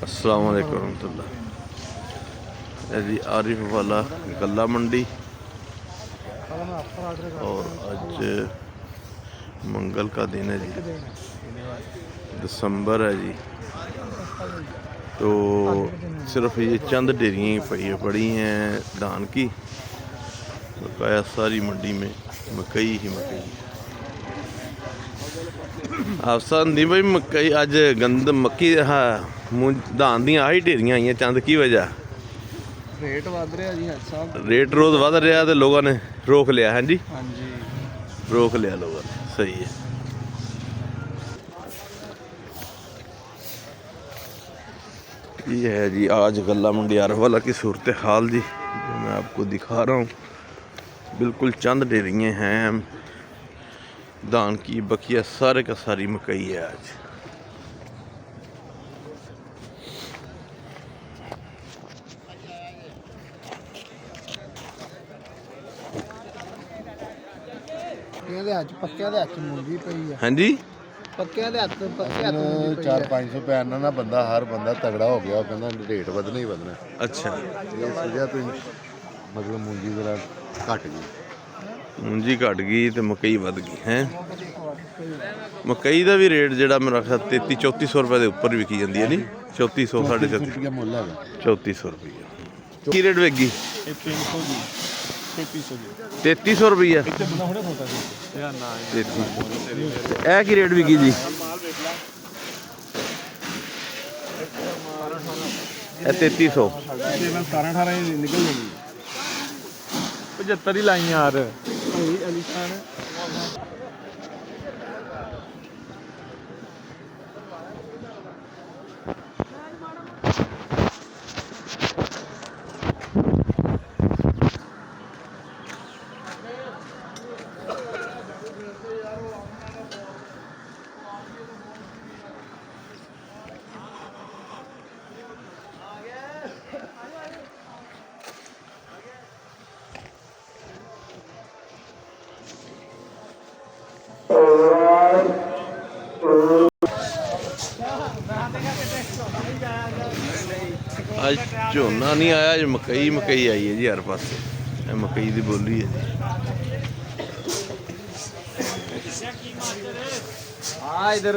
अस्सलाम वालेकुम रहमतुल्लाह। जी आरिफ वाला गला मंडी और आज मंगल का दिन है जी, दिसंबर है जी। तो सिर्फ ये चंद डेरियाँ पड़ी हैं धान की, बकाया सारी मंडी में मकई ही मकई है। अफसर दी भाई मकई अज गंद मक्की हाँ धान दी आही ढेरियां आईयां चंद की वजह रेट वध रहा जी हज साहब, रेट रोज वध रहा तो लोगों ने रोक लिया है जी, हाँ जी रोक लिया लोगों ने, सही है। ये है जी आज गला मंडी आरवाला की सूरत हाल जी, जो मैं आपको दिखा रहा हूँ। बिल्कुल चंद डेरियाँ हैं धान की, बकिया सारे का सारी मकई है आज। पक्के दे हथ मुंजी पई है, हाँ जी पक्के दे हथ 400-500 रुपए आना ना बंदा, हर बंदा तगड़ा हो गया, कहना रेट ਵਧਣਾ ही ਵਧਣਾ। अच्छा इस वजह तो मतलब मूंजी जरा घट गई, मुंजी घट गई तो मकई वध गई है। मकई का भी रेट जो मेरा ख्याल 3300-3400 रुपए के उपर विकी जाती है नी, 3400 साढ़े 3400 रुपया मुੱਲ ਹੈਗਾ। 3400 रुपये की रेट वेगी 300 जी 3300 रुपया। ए की रेट विकी जी, ए 3300 17-18 निकल जाएगी, 75 ही लाई यार अलीशान। आज झोना नहीं आया, अज मकई मकई आई है जी हर पास, मकई की बोली है जी। हाँ इधर